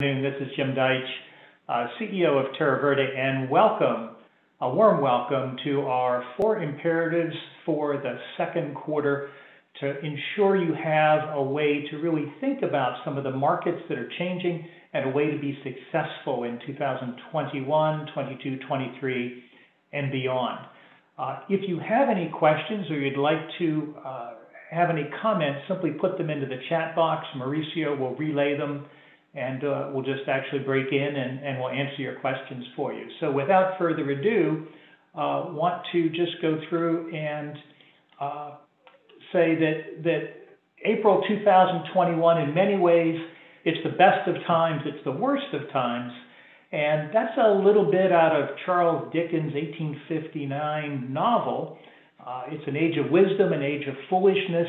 This is Jim Deitch, CEO of Terra Verde, and a warm welcome to our 4 imperatives for the second quarter to ensure you have a way to really think about some of the markets that are changing and a way to be successful in 2021, 22, 23, and beyond. If you have any questions or you'd like to have any comments, simply put them into the chat box. Mauricio will relay them, and we'll just actually break in and we'll answer your questions for you. So without further ado, want to just go through and say that April 2021, in many ways, it's the best of times, it's the worst of times, and that's a little bit out of Charles Dickens' 1859 novel. It's an age of wisdom, an age of foolishness,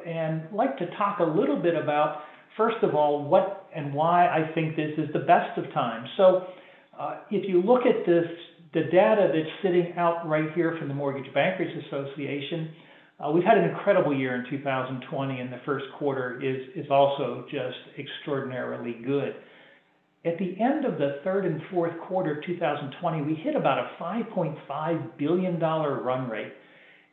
and I'd like to talk a little bit about, first of all, what and why I think this is the best of times. So if you look at the data that's sitting out right here from the Mortgage Bankers Association, we've had an incredible year in 2020, and the first quarter is also just extraordinarily good. At the end of the third and fourth quarter of 2020, we hit about a $5.5 billion run rate.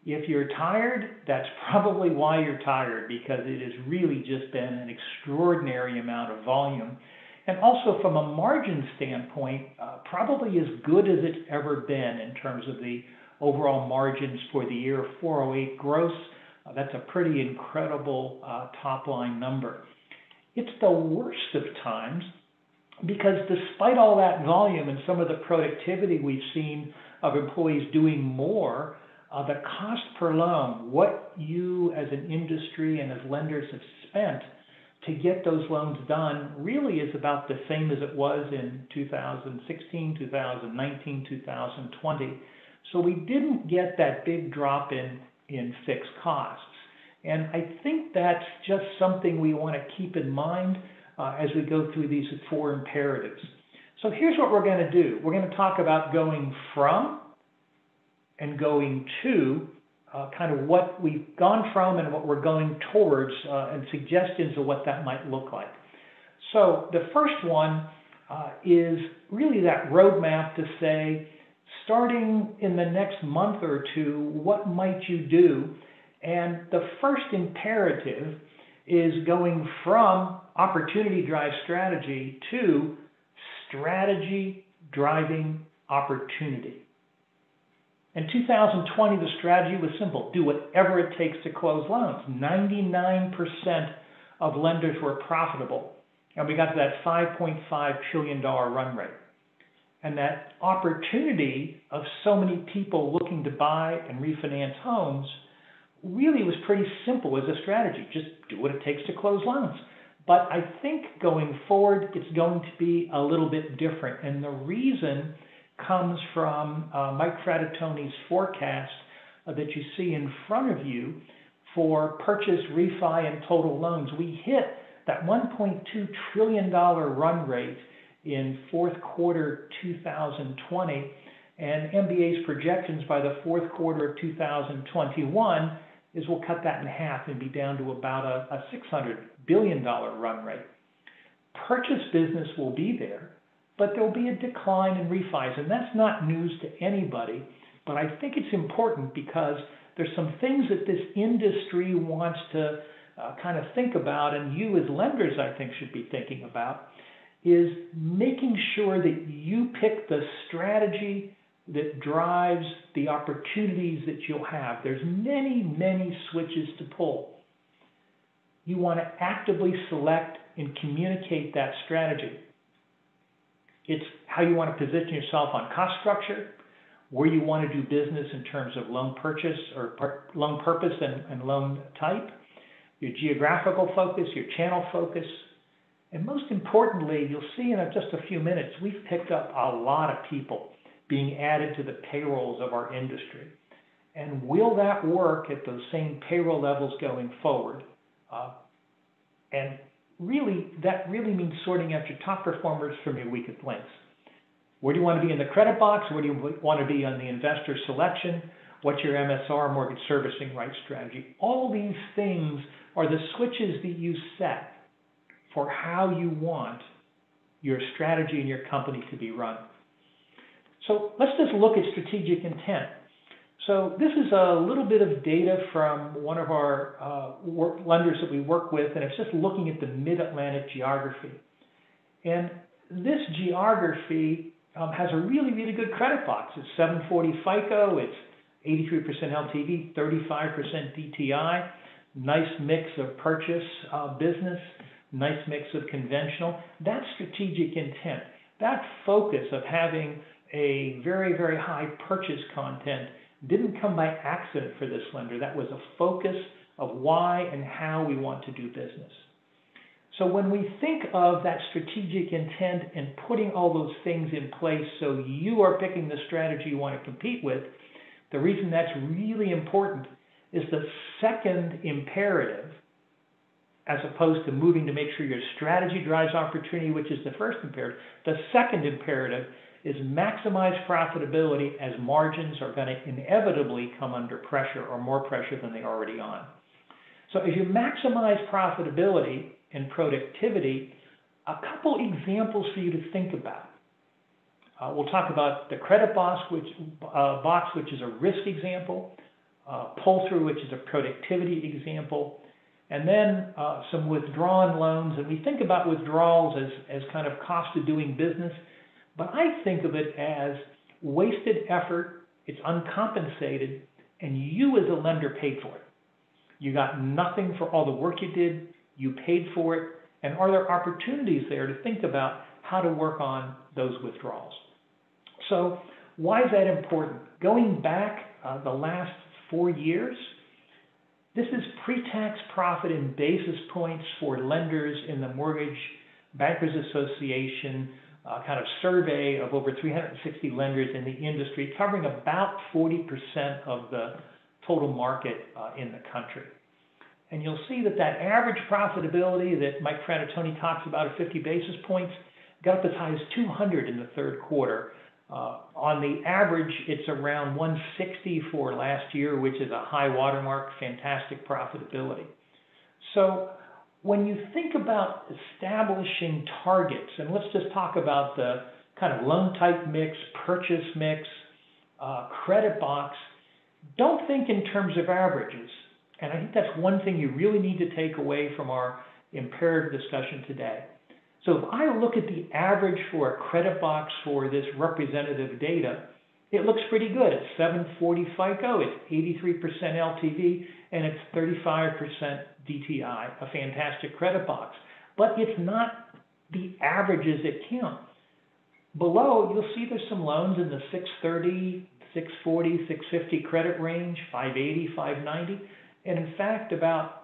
If you're tired, that's probably why you're tired, because it has really just been an extraordinary amount of volume. And also from a margin standpoint, probably as good as it's ever been in terms of the overall margins for the year. 408 gross, that's a pretty incredible top line number. It's the worst of times because despite all that volume and some of the productivity we've seen of employees doing more, the cost per loan, what you as an industry and as lenders have spent to get those loans done, really is about the same as it was in 2016, 2019, 2020. So we didn't get that big drop in fixed costs. And I think that's just something we want to keep in mind as we go through these 4 imperatives. So here's what we're going to do. We're going to talk about going from and going to, kind of what we've gone from and what we're going towards, and suggestions of what that might look like. So the first one is really that roadmap to say, starting in the next month or two, what might you do? And the first imperative is going from opportunity drive strategy to strategy driving opportunity. In 2020, the strategy was simple: do whatever it takes to close loans. 99% of lenders were profitable, and we got to that $5.5 trillion run rate. And that opportunity of so many people looking to buy and refinance homes really was pretty simple as a strategy. Just do what it takes to close loans. But I think going forward, it's going to be a little bit different. And the reason comes from Mike Frattotone's forecast that you see in front of you for purchase, refi, and total loans. We hit that $1.2 trillion run rate in fourth quarter 2020, and MBA's projections by the fourth quarter of 2021 is we'll cut that in half and be down to about a $600 billion run rate. Purchase business will be there, but there'll be a decline in refis, and that's not news to anybody, but I think it's important because there's some things that this industry wants to kind of think about, and you as lenders, I think, should be thinking about, is making sure that you pick the strategy that drives the opportunities that you'll have. There's many, many switches to pull. You want to actively select and communicate that strategy. It's how you want to position yourself on cost structure, where you want to do business in terms of loan purchase or loan purpose and loan type, your geographical focus, your channel focus, and most importantly, you'll see in just a few minutes, we've picked up a lot of people being added to the payrolls of our industry. And will that work at those same payroll levels going forward? And really, that really means sorting out your top performers from your weakest links. Where do you want to be in the credit box? Where do you want to be on the investor selection? What's your MSR, mortgage servicing rights strategy? All these things are the switches that you set for how you want your strategy and your company to be run. So let's just look at strategic intent. So this is a little bit of data from one of our lenders that we work with, and it's just looking at the Mid-Atlantic geography. And this geography has a really, really good credit box. It's 740 FICO, it's 83% LTV, 35% DTI, nice mix of purchase business, nice mix of conventional. That's strategic intent. That focus of having a very, very high purchase content didn't come by accident for this lender. That was a focus of why and how we want to do business. So when we think of that strategic intent and putting all those things in place so you are picking the strategy you want to compete with, the reason that's really important is the second imperative, as opposed to moving to make sure your strategy drives opportunity, which is the first imperative. The second imperative is maximize profitability, as margins are going to inevitably come under pressure or more pressure than they already are. So as you maximize profitability and productivity, a couple examples for you to think about. We'll talk about the credit box, which is a risk example, pull-through, which is a productivity example, and then some withdrawn loans. And we think about withdrawals as kind of cost of doing business, but I think of it as wasted effort, it's uncompensated, and you as a lender paid for it. You got nothing for all the work you did, you paid for it, and are there opportunities there to think about how to work on those withdrawals? So why is that important? Going back the last 4 years, this is pre-tax profit in basis points for lenders in the Mortgage Bankers Association kind of survey of over 360 lenders in the industry, covering about 40% of the total market in the country. And you'll see that that average profitability that Mike Franatoni talks about at 50 basis points got up as high as 200 in the third quarter. On the average, it's around 160 for last year, which is a high watermark, fantastic profitability. So when you think about establishing targets, and let's just talk about the kind of loan type mix, purchase mix, credit box, don't think in terms of averages. And I think that's one thing you really need to take away from our imperative discussion today. So if I look at the average for a credit box for this representative data, it looks pretty good. It's 740 FICO, it's 83% LTV, and it's 35% DTI, a fantastic credit box. But it's not the averages that count. Below, you'll see there's some loans in the 630, 640, 650 credit range, 580, 590. And in fact, about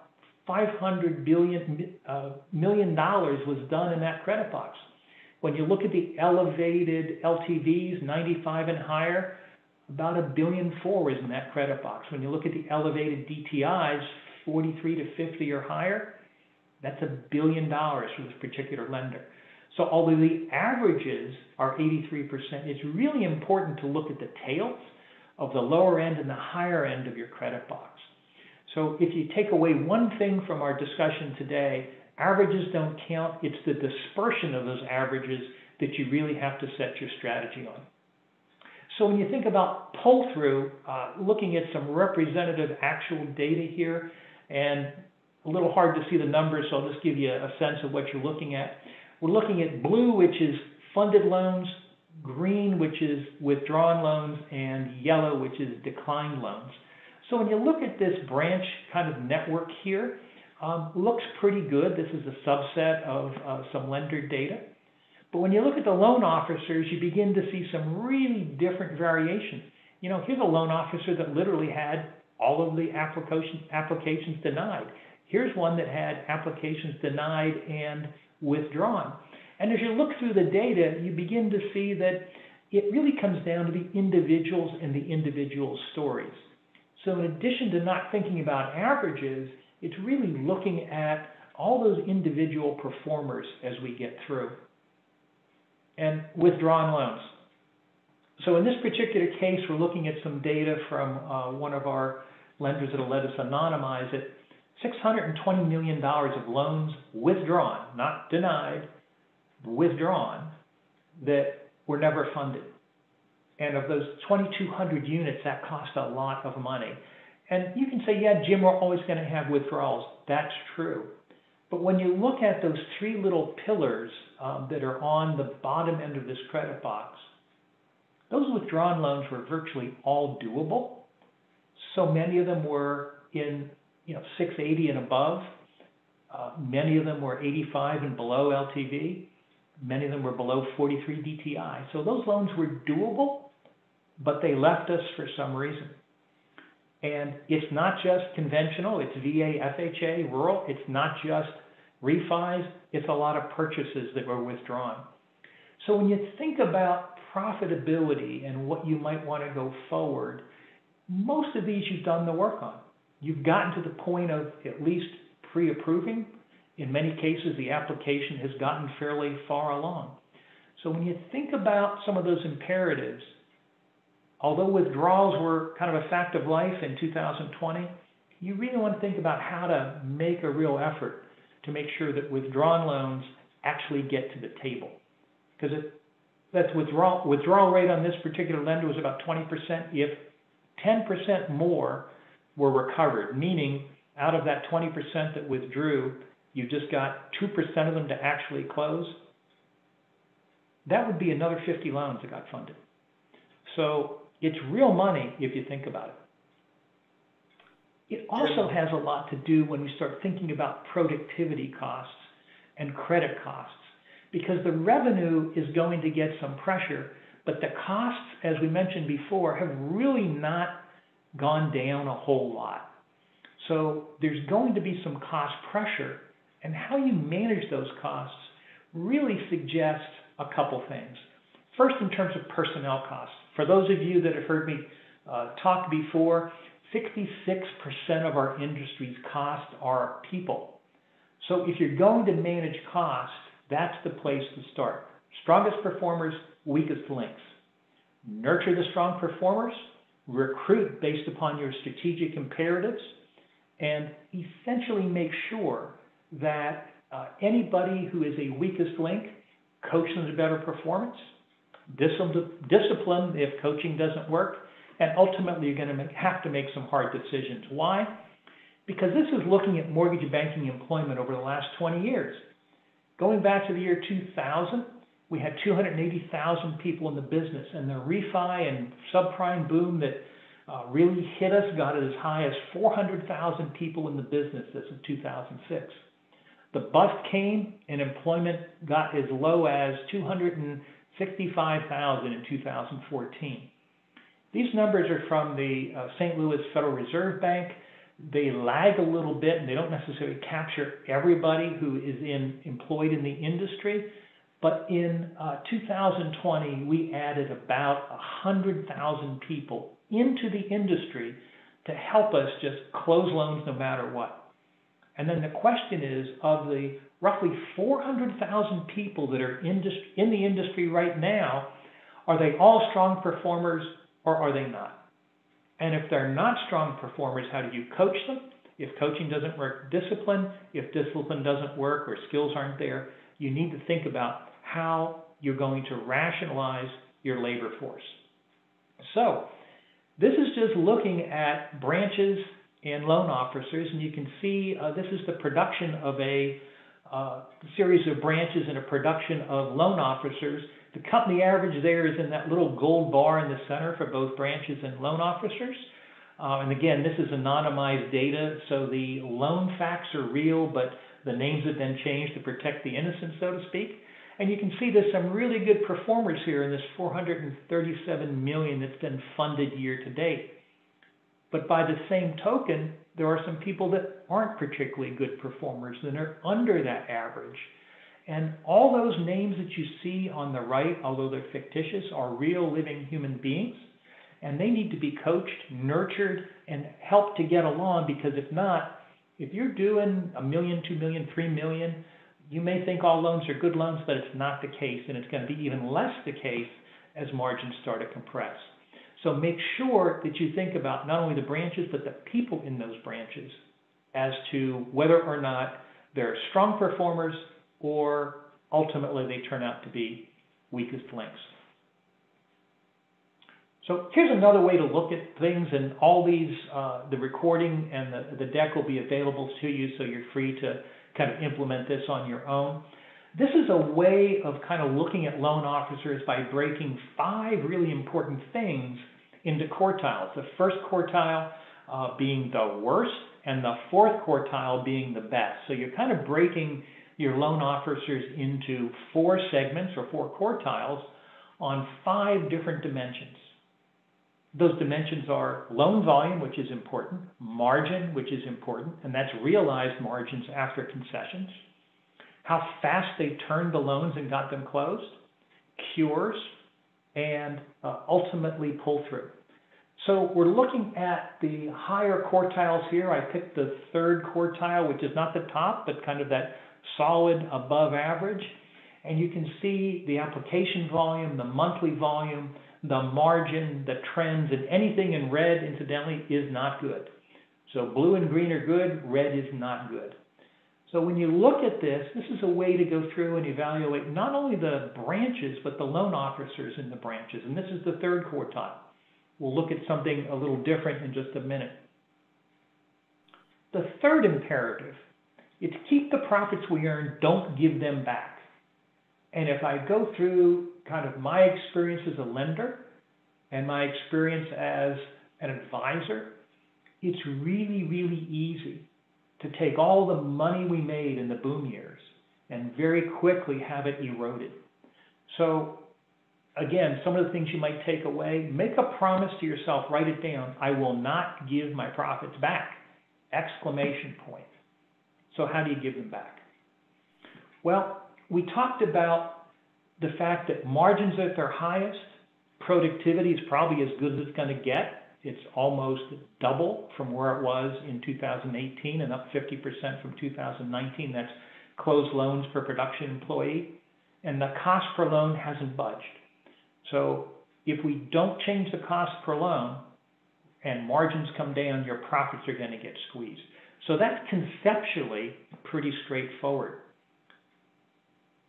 $500 million was done in that credit box. When you look at the elevated LTVs, 95 and higher, about $1.4 billion was in that credit box. When you look at the elevated DTIs, 43 to 50 or higher, that's $1 billion for this particular lender. So although the averages are 83%, it's really important to look at the tails of the lower end and the higher end of your credit box. So if you take away one thing from our discussion today, averages don't count. It's the dispersion of those averages that you really have to set your strategy on. So when you think about pull-through, looking at some representative actual data here, and a little hard to see the numbers, so I'll just give you a sense of what you're looking at. We're looking at blue, which is funded loans, green, which is withdrawn loans, and yellow, which is declined loans. So when you look at this branch kind of network here, looks pretty good. This is a subset of some lender data. But when you look at the loan officers, you begin to see some really different variations. You know, here's a loan officer that literally had all of the applications denied. Here's one that had applications denied and withdrawn. And as you look through the data, you begin to see that it really comes down to the individuals and the individual stories. So in addition to not thinking about averages, it's really looking at all those individual performers as we get through. And withdrawn loans. So in this particular case, we're looking at some data from one of our lenders that will let us anonymize it. $620 million of loans withdrawn, not denied, withdrawn that were never funded. And of those 2,200 units, that cost a lot of money. And you can say, yeah, Jim, we're always going to have withdrawals. That's true. But when you look at those three little pillars that are on the bottom end of this credit box, those withdrawn loans were virtually all doable. So many of them were in 680 and above. Many of them were 85 and below LTV. Many of them were below 43 DTI. So those loans were doable, but they left us for some reason. And it's not just conventional, it's VA, FHA, rural. It's not just refis, it's a lot of purchases that were withdrawn. So when you think about profitability and what you might want to go forward, most of these you've done the work on. You've gotten to the point of at least pre-approving. In many cases, the application has gotten fairly far along. So when you think about some of those imperatives, although withdrawals were kind of a fact of life in 2020, you really want to think about how to make a real effort to make sure that withdrawn loans actually get to the table. Because that withdrawal rate on this particular lender was about 20%. If 10% more were recovered, meaning out of that 20% that withdrew, you just got 2% of them to actually close, that would be another 50 loans that got funded. So it's real money if you think about it. It also has a lot to do when we start thinking about productivity costs and credit costs, because the revenue is going to get some pressure, but the costs, as we mentioned before, have really not gone down a whole lot. So there's going to be some cost pressure, and how you manage those costs really suggests a couple things. First, in terms of personnel costs. For those of you that have heard me talk before, 66% of our industry's costs are people. So if you're going to manage costs, that's the place to start. Strongest performers, weakest links. Nurture the strong performers, recruit based upon your strategic imperatives, and essentially make sure that anybody who is a weakest link, coach them to better performance, discipline if coaching doesn't work, and ultimately you're going to have to make some hard decisions. Why? Because this is looking at mortgage banking employment over the last 20 years. Going back to the year 2000, we had 280,000 people in the business, and the refi and subprime boom that really hit us got it as high as 400,000 people in the business as of 2006. The bust came and employment got as low as 265,000 in 2014. These numbers are from the St. Louis Federal Reserve Bank. They lag a little bit and they don't necessarily capture everybody who is employed in the industry. But in 2020, we added about 100,000 people into the industry to help us just close loans no matter what. And then the question is, of the roughly 400,000 people that are in the industry right now, are they all strong performers or are they not? And if they're not strong performers, how do you coach them? If coaching doesn't work, discipline. If discipline doesn't work or skills aren't there, you need to think about how you're going to rationalize your labor force. So this is just looking at branches and loan officers, and you can see this is the production of a series of branches and a production of loan officers. The company average there is in that little gold bar in the center for both branches and loan officers. And again, this is anonymized data, so the loan facts are real, but the names have been changed to protect the innocent, so to speak. And you can see there's some really good performers here in this $437 million that's been funded year to date. But by the same token, there are some people that aren't particularly good performers that are under that average. And all those names that you see on the right, although they're fictitious, are real living human beings. And they need to be coached, nurtured, and helped to get along, because if not, if you're doing $1 million, $2 million, $3 million, you may think all loans are good loans, but it's not the case, and it's going to be even less the case as margins start to compress. So make sure that you think about not only the branches, but the people in those branches as to whether or not they're strong performers or ultimately they turn out to be weakest links. So here's another way to look at things, and all these, the recording and the deck will be available to you, so you're free to kind of implement this on your own. This is a way of kind of looking at loan officers by breaking 5 really important things into quartiles. The first quartile being the worst, and the 4th quartile being the best. So you're kind of breaking your loan officers into 4 segments or 4 quartiles on 5 different dimensions. Those dimensions are loan volume, which is important, margin, which is important, and that's realized margins after concessions, how fast they turned the loans and got them closed, cures, and ultimately pull through. So we're looking at the higher quartiles here. I picked the 3rd quartile, which is not the top, but kind of that solid above average. And you can see the application volume, the monthly volume, the margin, the trends, and anything in red, incidentally, is not good. So blue and green are good, red is not good. So when you look at this, this is a way to go through and evaluate not only the branches, but the loan officers in the branches. And this is the 3rd quartile. We'll look at something a little different in just a minute. The 3rd imperative is keep the profits we earn, don't give them back. And if I go through kind of my experience as a lender and my experience as an advisor, it's really, really easy to take all the money we made in the boom years and very quickly have it eroded. So again, some of the things you might take away, make a promise to yourself, write it down, I will not give my profits back, exclamation point. So how do you give them back? Well, we talked about the fact that margins are at their highest, productivity is probably as good as it's going to get. It's almost double from where it was in 2018 and up 50% from 2019. That's closed loans per production employee. And the cost per loan hasn't budged. So if we don't change the cost per loan and margins come down, your profits are going to get squeezed. So that's conceptually pretty straightforward.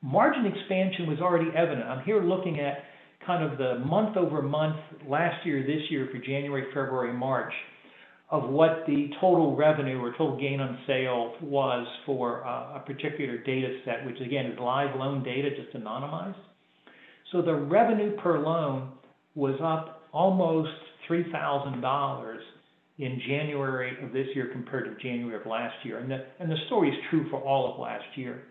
Margin expansion was already evident. I'm here looking at kind of the month over month, last year, this year for January, February, March, of what the total revenue or total gain on sale was for a particular data set, which again is live loan data, just anonymized. So the revenue per loan was up almost $3,000 in January of this year compared to January of last year. And the story is true for all of last year.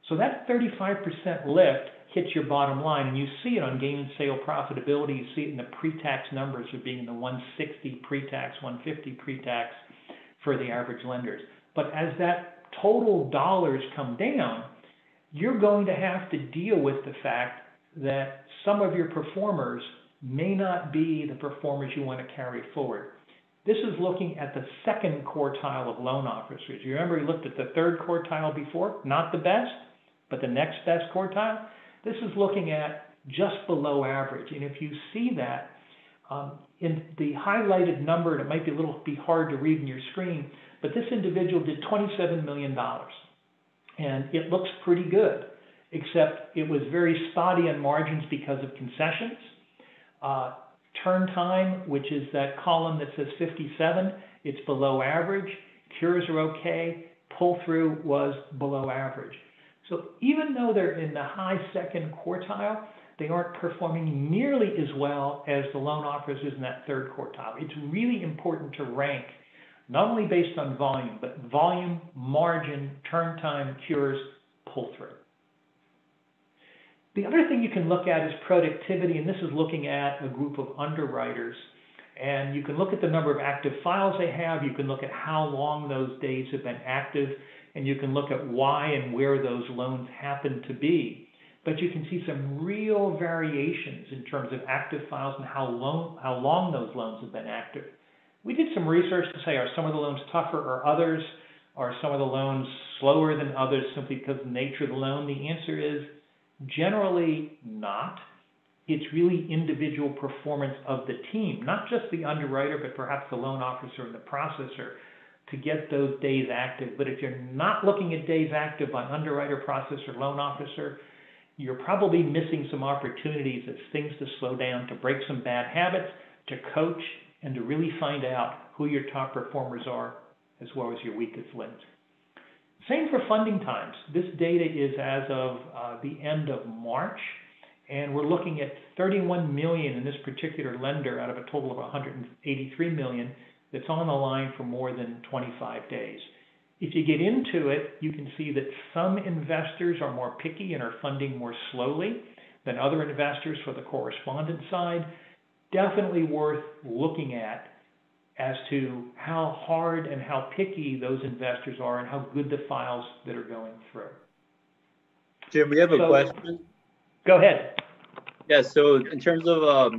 So that 35% lift hits your bottom line, and you see it on gain and sale profitability. You see it in the pre-tax numbers of being in the 160 pre-tax, 150 pre-tax for the average lenders. But as that total dollars come down, you're going to have to deal with the fact that some of your performers may not be the performers you want to carry forward. This is looking at the 2nd quartile of loan officers. You remember we looked at the 3rd quartile before, not the best, but the next best quartile. This is looking at just below average. And if you see that in the highlighted number, and it might be a little bit hard to read in your screen, but this individual did $27 million. And it looks pretty good, except it was very spotty on margins because of concessions. Turn time, which is that column that says 57, it's below average. Cures are okay. Pull-through was below average. So even though they're in the high 2nd quartile, they aren't performing nearly as well as the loan officers in that 3rd quartile. It's really important to rank, not only based on volume, but volume, margin, turn time, cures, pull-through. The other thing you can look at is productivity, and this is looking at a group of underwriters. And you can look at the number of active files they have. You can look at how long those days have been active. And you can look at why and where those loans happen to be. But you can see some real variations in terms of active files and how long those loans have been active. We did some research to say, are some of the loans tougher or others? Are some of the loans slower than others simply because of the nature of the loan? The answer is generally not. It's really individual performance of the team, not just the underwriter, but perhaps the loan officer and the processor, to get those days active. But if you're not looking at days active by underwriter, processor, loan officer, you're probably missing some opportunities as things to slow down, to break some bad habits, to coach, and to really find out who your top performers are, as well as your weakest links. Same for funding times. This data is as of the end of March, and we're looking at 31 million in this particular lender out of a total of 183 million that's on the line for more than 25 days. If you get into it, you can see that some investors are more picky and are funding more slowly than other investors for the correspondent side. Definitely worth looking at as to how hard and how picky those investors are and how good the files that are going through. Jim, we have a question. Go ahead. Yeah, so in terms of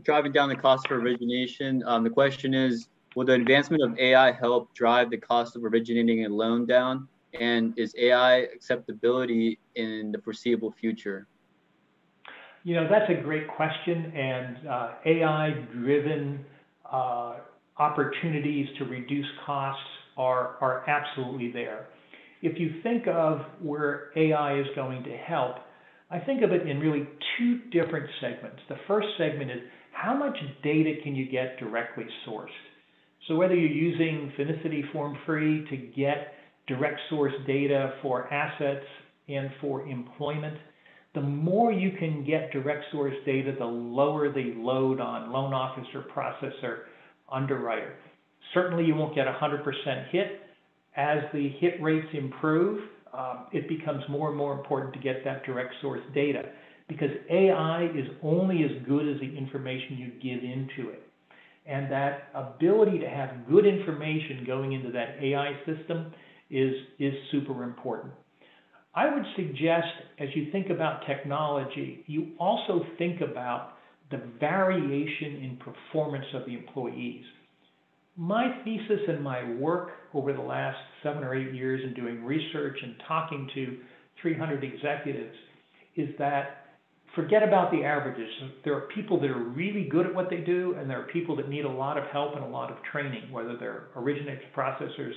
driving down the cost for origination, the question is, will the advancement of AI help drive the cost of originating a loan down? And is AI acceptability in the foreseeable future? You know, that's a great question, and AI-driven opportunities to reduce costs are absolutely there. If you think of where AI is going to help, I think of it in really two different segments. The first segment is how much data can you get directly sourced? So whether you're using Finicity Form Free to get direct source data for assets and for employment, the more you can get direct source data, the lower the load on loan officer, processor, underwriter. Certainly you won't get 100% hit. As the hit rates improve, it becomes more and more important to get that direct source data, because AI is only as good as the information you give into it. And that ability to have good information going into that AI system is super important. I would suggest, as you think about technology, you also think about the variation in performance of the employees. My thesis and my work over the last 7 or 8 years in doing research and talking to 300 executives is that forget about the averages. There are people that are really good at what they do, and there are people that need a lot of help and a lot of training, whether they're originators, processors,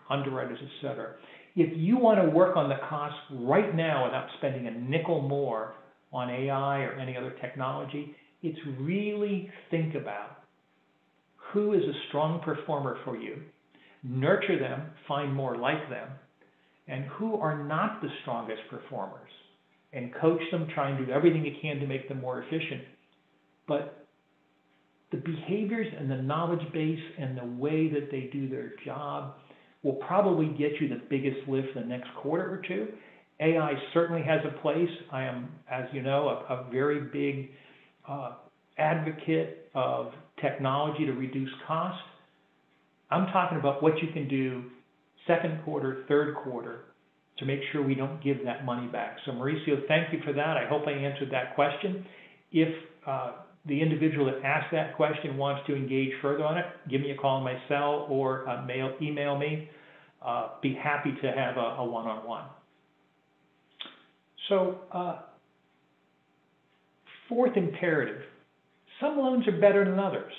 underwriters, etc. If you want to work on the costs right now without spending a nickel more on AI or any other technology, it's really think about who is a strong performer for you, nurture them, find more like them, and who are not the strongest performers, and coach them, try and do everything you can to make them more efficient. But the behaviors and the knowledge base and the way that they do their job will probably get you the biggest lift the next quarter or two. AI certainly has a place. I am, as you know, a very big advocate of technology to reduce cost. I'm talking about what you can do second quarter, third quarter to make sure we don't give that money back. So Mauricio, thank you for that. I hope I answered that question. If the individual that asked that question wants to engage further on it, give me a call on my cell or email me. Be happy to have a one-on-one. So fourth imperative, some loans are better than others.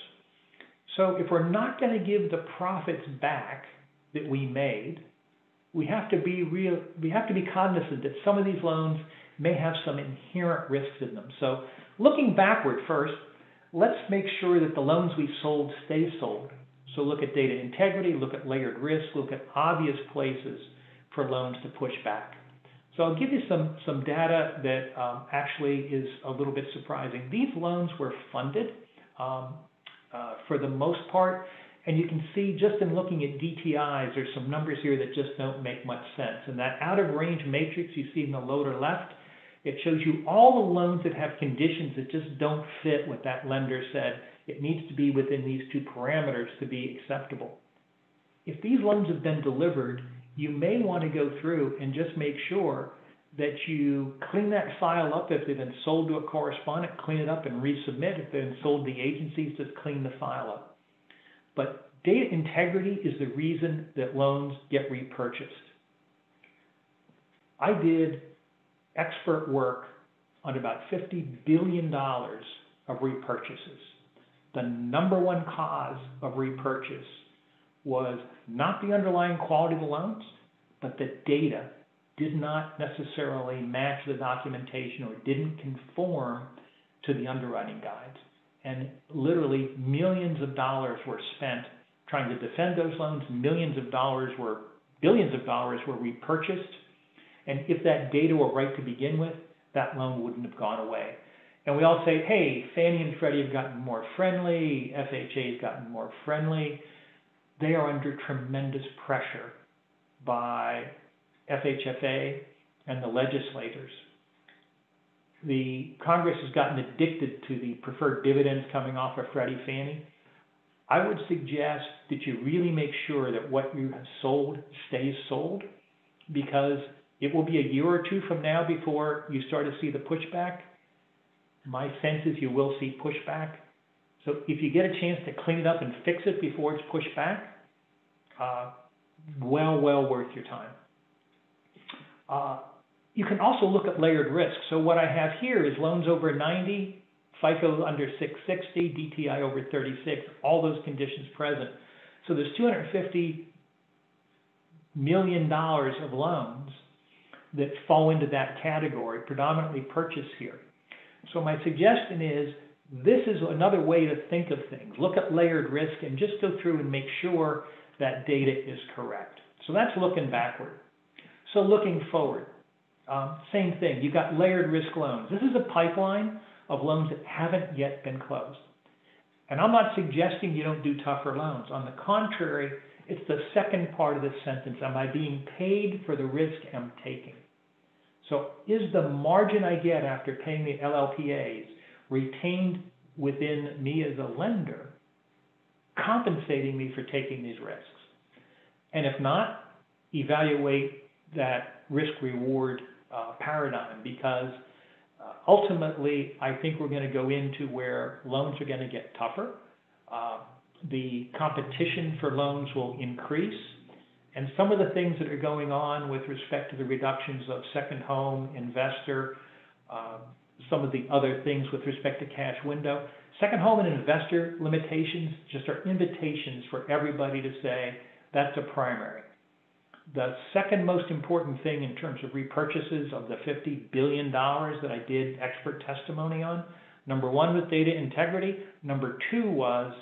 So if we're not going to give the profits back that we made, we have to be cognizant that some of these loans may have some inherent risks in them. So looking backward first, let's make sure that the loans we sold stay sold. So look at data integrity, look at layered risk, look at obvious places for loans to push back. So I'll give you some data that actually is a little bit surprising. These loans were funded for the most part, and you can see just in looking at DTIs, there's some numbers here that just don't make much sense. And that out of range matrix you see in the lower left, it shows you all the loans that have conditions that just don't fit what that lender said. It needs to be within these two parameters to be acceptable. If these loans have been delivered, you may want to go through and just make sure that you clean that file up. If they've been sold to a correspondent, clean it up and resubmit. If they've been sold to the agencies, just clean the file up. But data integrity is the reason that loans get repurchased. I did expert work on about $50 billion of repurchases. The number one cause of repurchase was not the underlying quality of the loans, but the data did not necessarily match the documentation or didn't conform to the underwriting guides. And literally millions of dollars were spent trying to defend those loans. Billions of dollars were repurchased. And if that data were right to begin with, that loan wouldn't have gone away. And we all say, hey, Fannie and Freddie have gotten more friendly, FHA has gotten more friendly. They are under tremendous pressure by FHFA and the legislators. The Congress has gotten addicted to the preferred dividends coming off of Freddie Fannie. I would suggest that you really make sure that what you have sold stays sold, because it will be a year or two from now before you start to see the pushback. My sense is you will see pushback. So if you get a chance to clean it up and fix it before it's pushed back, well worth your time. You can also look at layered risk. So what I have here is loans over 90, FICO under 660, DTI over 36, all those conditions present. So there's $250 million of loans that fall into that category, predominantly purchase here. So my suggestion is, this is another way to think of things. Look at layered risk and just go through and make sure that data is correct. So that's looking backward. So looking forward, same thing. You've got layered risk loans. This is a pipeline of loans that haven't yet been closed. And I'm not suggesting you don't do tougher loans. On the contrary, it's the second part of this sentence. Am I being paid for the risk I'm taking? So is the margin I get after paying the LLPAs retained within me as a lender compensating me for taking these risks? And if not, evaluate that risk-reward paradigm, because ultimately I think we're going to go into where loans are going to get tougher. The competition for loans will increase. And some of the things that are going on with respect to the reductions of second home, investor, some of the other things with respect to cash window. Second home and investor limitations just are invitations for everybody to say, that's a primary. The second most important thing in terms of repurchases of the $50 billion that I did expert testimony on, number one was data integrity. Number two was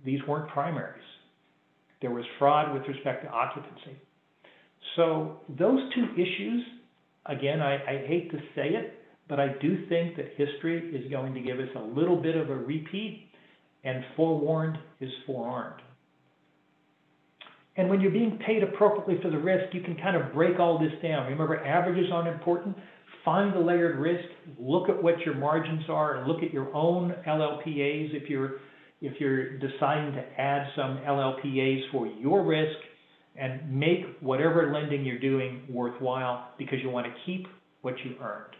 these weren't primaries. There was fraud with respect to occupancy. So those two issues, again, I hate to say it, but I do think that history is going to give us a little bit of a repeat, and forewarned is forearmed. And when you're being paid appropriately for the risk, you can kind of break all this down. Remember, averages aren't important. Find the layered risk, look at what your margins are, and look at your own LLPAs if you're deciding to add some LLPAs for your risk, and make whatever lending you're doing worthwhile because you want to keep what you earned.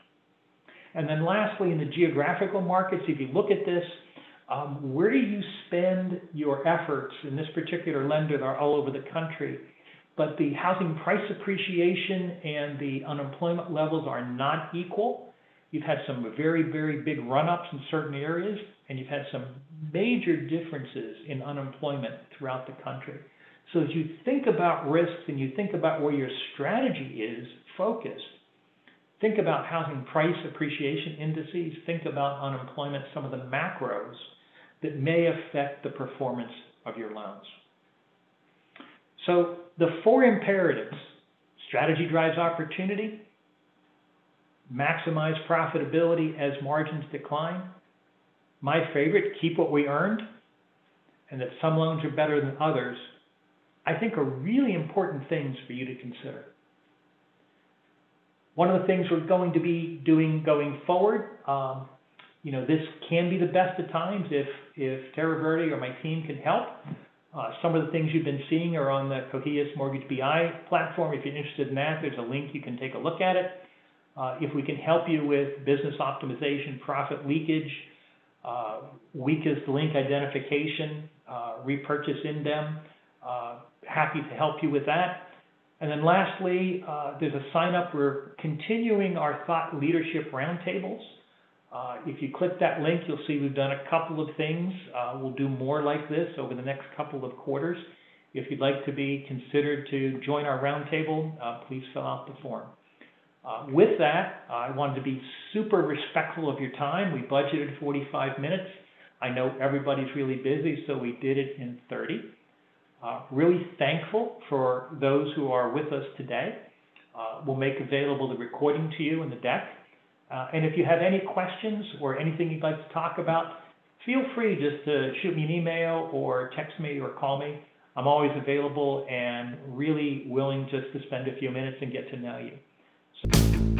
And then lastly, in the geographical markets, if you look at this, where do you spend your efforts? In this particular lender, they're all over the country, but the housing price appreciation and the unemployment levels are not equal. You've had some very, very big run-ups in certain areas, and you've had some major differences in unemployment throughout the country. So as you think about risks and you think about where your strategy is focused, think about housing price appreciation indices, think about unemployment, some of the macros that may affect the performance of your loans. So the four imperatives: strategy drives opportunity, maximize profitability as margins decline, my favorite, keep what we earned, and that some loans are better than others, I think are really important things for you to consider. One of the things we're going to be doing going forward, this can be the best of times if Terra Verde or my team can help. Some of the things you've been seeing are on the Cohias Mortgage BI platform. If you're interested in that, there's a link. You can take a look at it. If we can help you with business optimization, profit leakage, weakest link identification, repurchase indem, happy to help you with that. And then lastly, there's a sign up. We're continuing our thought leadership roundtables. If you click that link, you'll see we've done a couple of things. We'll do more like this over the next couple of quarters. If you'd like to be considered to join our roundtable, please fill out the form. With that, I wanted to be super respectful of your time. We budgeted 45 minutes. I know everybody's really busy, so we did it in 30. Really thankful for those who are with us today. We'll make available the recording to you in the deck. And if you have any questions or anything you'd like to talk about, feel free just to shoot me an email or text me or call me. I'm always available and really willing just to spend a few minutes and get to know you. So